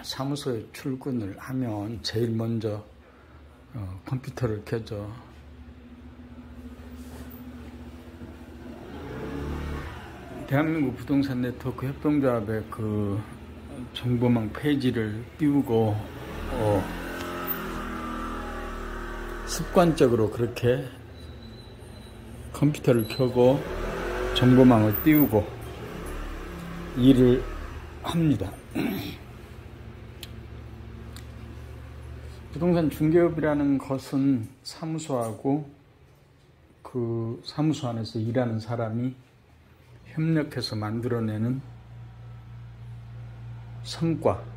사무소에 출근을 하면 제일 먼저 컴퓨터를 켜죠. 대한민국 부동산 네트워크 협동조합의 그 정보망 페이지를 띄우고 습관적으로 그렇게 컴퓨터를 켜고 정보망을 띄우고 일을 합니다. 부동산 중개업이라는 것은 사무소하고 그 사무소 안에서 일하는 사람이 협력해서 만들어내는 성과입니다.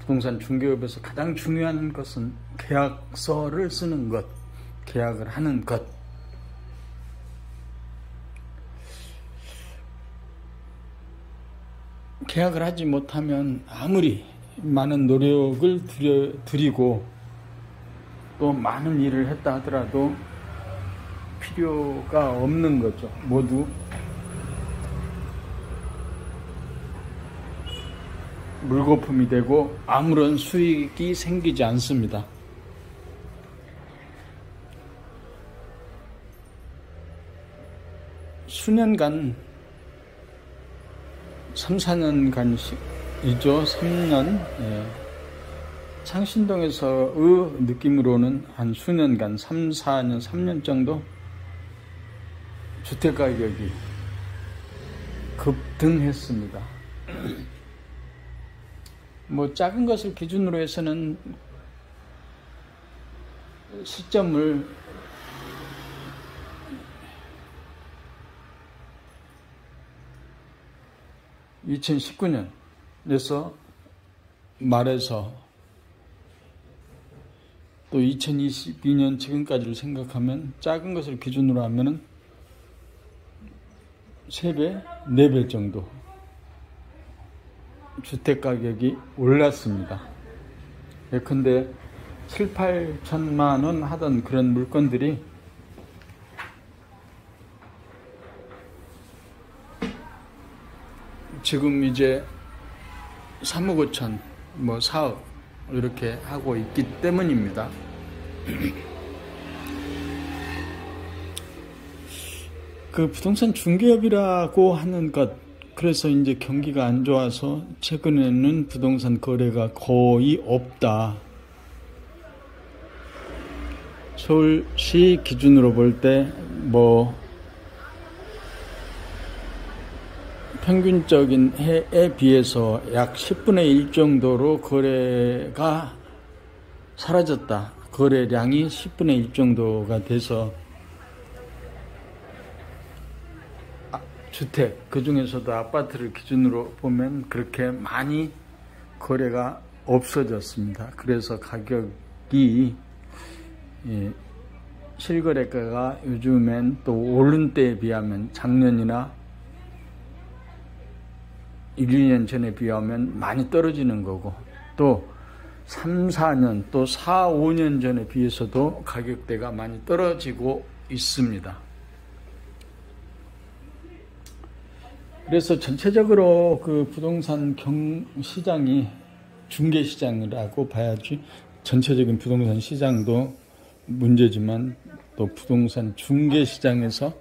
부동산 중개업에서 가장 중요한 것은 계약서를 쓰는 것, 계약을 하는 것. 계약을 하지 못하면 아무리 많은 노력을 들이고 또 많은 일을 했다 하더라도 필요가 없는 거죠. 모두 물거품이 되고 아무런 수익이 생기지 않습니다. 수년간 3, 4년간이죠. 3년. 창신동에서의 느낌으로는 한 수년간 3, 4년, 3년 정도 주택가격이 급등했습니다. 뭐 작은 것을 기준으로 해서는 시점을 (2019년에서) 말해서 또 2022년 지금까지를 생각하면 작은 것을 기준으로 하면은 3배, 4배 정도 주택가격이 올랐습니다. 예컨대 7, 8천만 원 하던 그런 물건들이 지금 이제 3억 5천, 뭐 4억 이렇게 하고 있기 때문입니다. 그 부동산 중개업이라고 하는 것, 그래서 이제 경기가 안 좋아서 최근에는 부동산 거래가 거의 없다. 서울시 기준으로 볼 때 뭐 평균적인 해에 비해서 약 10분의 1 정도로 거래가 사라졌다. 거래량이 10분의 1 정도가 돼서 주택, 그 중에서도 아파트를 기준으로 보면 그렇게 많이 거래가 없어졌습니다. 그래서 가격이 실거래가가 요즘엔 또 오른 때에 비하면 작년이나 1, 2년 전에 비하면 많이 떨어지는 거고, 또 3, 4년 또 4, 5년 전에 비해서도 가격대가 많이 떨어지고 있습니다. 그래서 전체적으로 그 부동산 시장이 중개시장이라고 봐야지, 전체적인 부동산 시장도 문제지만 또 부동산 중개시장에서의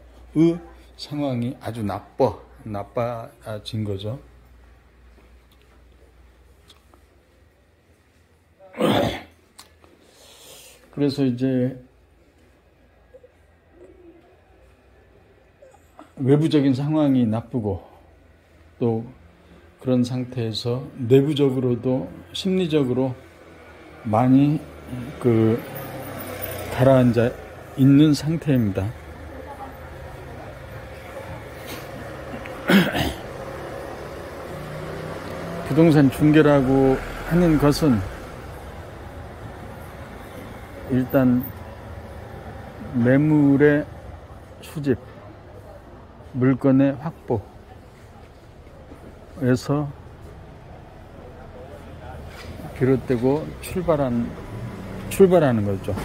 상황이 아주 나빠진 거죠. 그래서 이제 외부적인 상황이 나쁘고 또 그런 상태에서 내부적으로도 심리적으로 많이 가라앉아 있는 상태입니다. 부동산 중개라고 하는 것은 일단 매물의 수집, 물건의 확보에서 비롯되고 출발하는 거죠.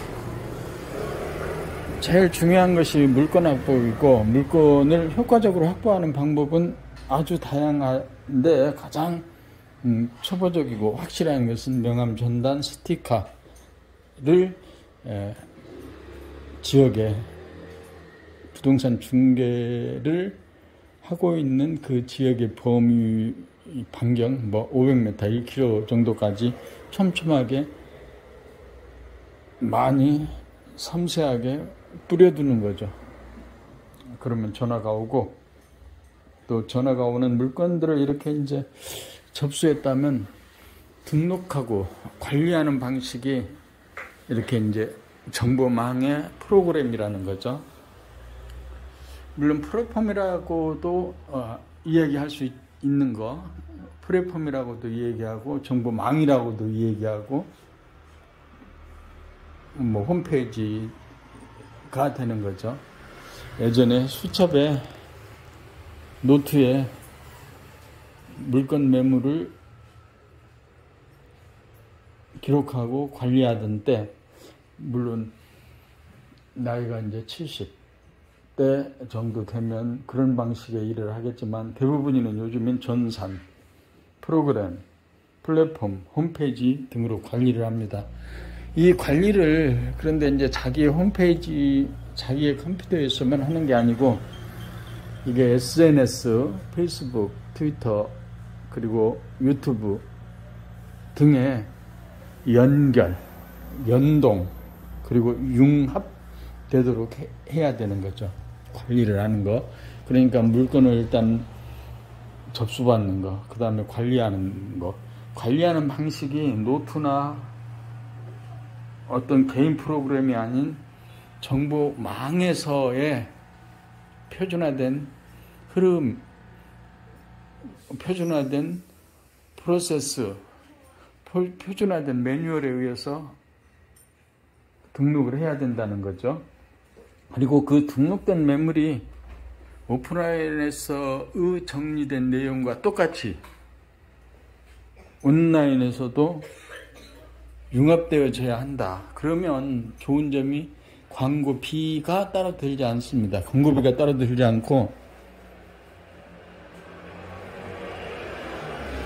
제일 중요한 것이 물건 확보이고, 물건을 효과적으로 확보하는 방법은 아주 다양한데 가장 초보적이고 확실한 것은 명함 전단 스티커를 지역에 부동산 중개를 하고 있는 그 지역의 범위 반경 500m, 1km 정도까지 촘촘하게 많이 섬세하게 뿌려두는 거죠. 그러면 전화가 오고, 또 전화가 오는 물건들을 이렇게 이제 접수했다면 등록하고 관리하는 방식이 이렇게 이제 정보망의 프로그램이라는 거죠. 물론 플랫폼이라고도 이야기할 수 있는 거, 플랫폼이라고도 이야기하고 정보망이라고도 이야기하고 홈페이지가 되는 거죠. 예전에 수첩에 노트에 물건 매물을 기록하고 관리하던 때, 물론 나이가 이제 70대 정도 되면 그런 방식의 일을 하겠지만, 대부분이는 요즘엔 전산, 프로그램, 플랫폼, 홈페이지 등으로 관리를 합니다. 이 관리를 그런데 이제 자기의 홈페이지, 자기의 컴퓨터에서만 하는 게 아니고, 이게 SNS, 페이스북, 트위터, 그리고 유튜브 등의 연결, 연동, 그리고 융합되도록 해야 되는 거죠. 관리를 하는 거. 그러니까 물건을 일단 접수받는 거, 그 다음에 관리하는 거. 관리하는 방식이 노트나 어떤 개인 프로그램이 아닌 정보망에서의 표준화된 흐름, 표준화된 프로세스, 표준화된 매뉴얼에 의해서 등록을 해야 된다는 거죠. 그리고 그 등록된 매물이 오프라인에서의 정리된 내용과 똑같이 온라인에서도 융합되어져야 한다. 그러면 좋은 점이 광고비가 따로 들지 않습니다. 광고비가 따로 들지 않고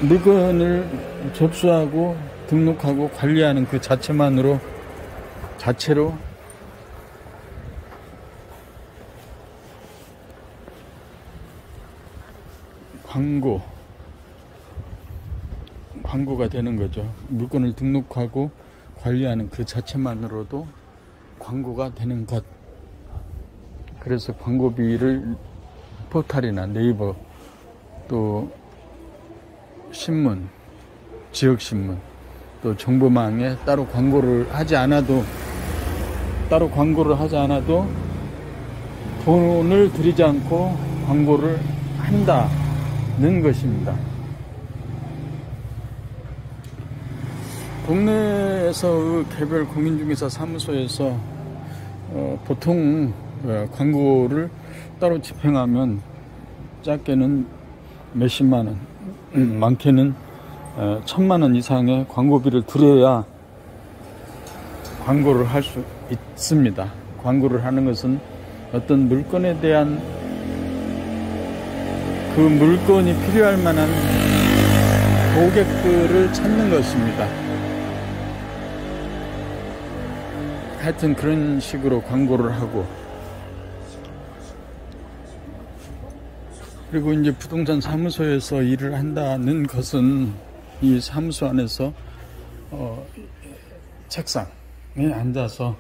물건을 접수하고 등록하고 관리하는 그 자체로 광고가 되는 거죠. 물건을 등록하고 관리하는 그 자체만으로도 광고가 되는 것. 그래서 광고비를 포털이나 네이버, 또 신문, 지역신문, 또 정보망에 따로 광고를 하지 않아도 돈을 들이지 않고 광고를 한다는 것입니다. 동네에서 개별 공인중개사 사무소에서 보통 광고를 따로 집행하면 작게는 몇십만 원, 많게는 1,000만 원 이상의 광고비를 들여야 광고를 할 수 있습니다. 광고를 하는 것은 어떤 물건에 대한 그 물건이 필요할 만한 고객들을 찾는 것입니다. 하여튼 그런 식으로 광고를 하고, 그리고 이제 부동산 사무소에서 일을 한다는 것은 이 사무소 안에서 책상에 앉아서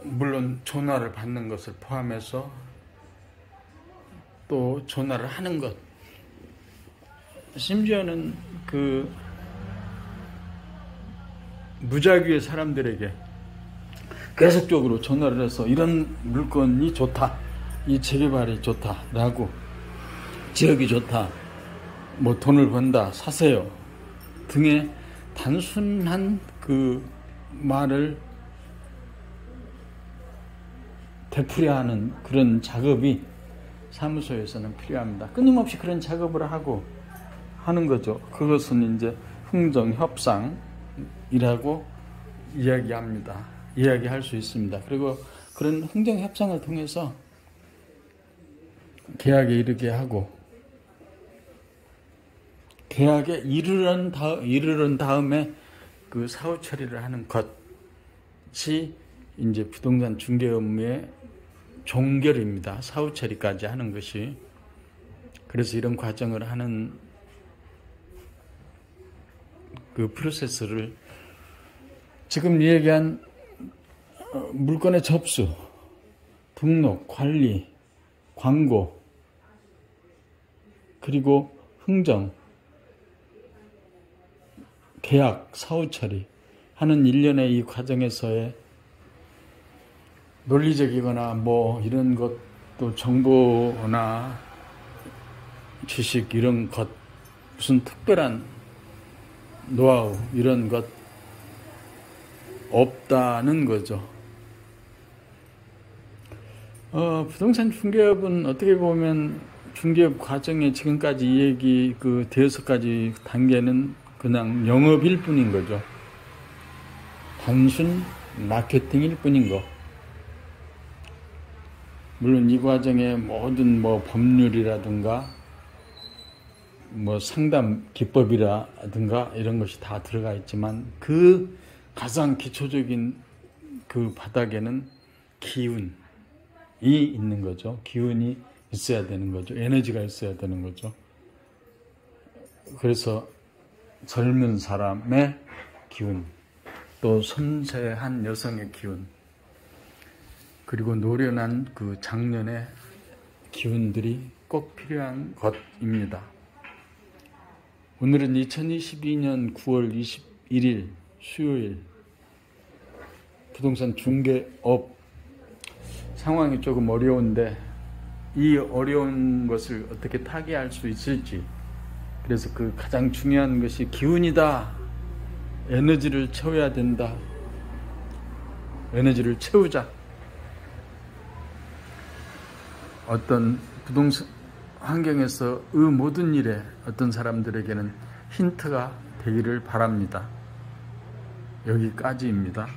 물론 전화를 받는 것을 포함해서 또 전화를 하는 것, 심지어는 그 무작위의 사람들에게 계속적으로 전화를 해서 이런 물건이 좋다, 이 재개발이 좋다라고, 지역이 좋다, 돈을 번다, 사세요 등의 단순한 그 말을 되풀이하는 그런 작업이 사무소에서는 필요합니다. 끊임없이 그런 작업을 하는 거죠. 그것은 이제 흥정협상이라고 이야기할 수 있습니다. 그리고 그런 흥정협상을 통해서 계약에 이르게 하고, 계약에 이르른 다음에 그 사후 처리를 하는 것이 이제 부동산 중개 업무의 종결입니다. 사후 처리까지 하는 것이. 그래서 이런 과정을 하는 그 프로세스를 지금 얘기한 물건의 접수, 등록, 관리, 광고, 그리고 흥정, 계약, 사후 처리 하는 일련의 이 과정에서의 논리적이거나 뭐 이런 것도 정보나 지식 이런 것, 무슨 특별한 노하우 이런 것 없다는 거죠. 부동산 중개업은 어떻게 보면 중개업 과정에 지금까지 이 얘기 그 대여섯 가지 단계는 그냥 영업일 뿐인 거죠. 단순 마케팅일 뿐인 거. 물론 이 과정에 모든 뭐 법률이라든가 뭐 상담 기법이라든가 이런 것이 다 들어가 있지만 그 가장 기초적인 그 바닥에는 기운이 있는 거죠. 기운이 있어야 되는 거죠. 에너지가 있어야 되는 거죠. 그래서 젊은 사람의 기운, 또 섬세한 여성의 기운, 그리고 노련한 그 장년의 기운들이 꼭 필요한 것입니다. 오늘은 2022년 9월 21일 수요일 부동산 중개업 상황이 조금 어려운데 이 어려운 것을 어떻게 타개할 수 있을지, 그래서 그 가장 중요한 것이 기운이다. 에너지를 채워야 된다. 에너지를 채우자. 어떤 부동산 환경에서의 모든 일에 어떤 사람들에게는 힌트가 되기를 바랍니다. 여기까지입니다.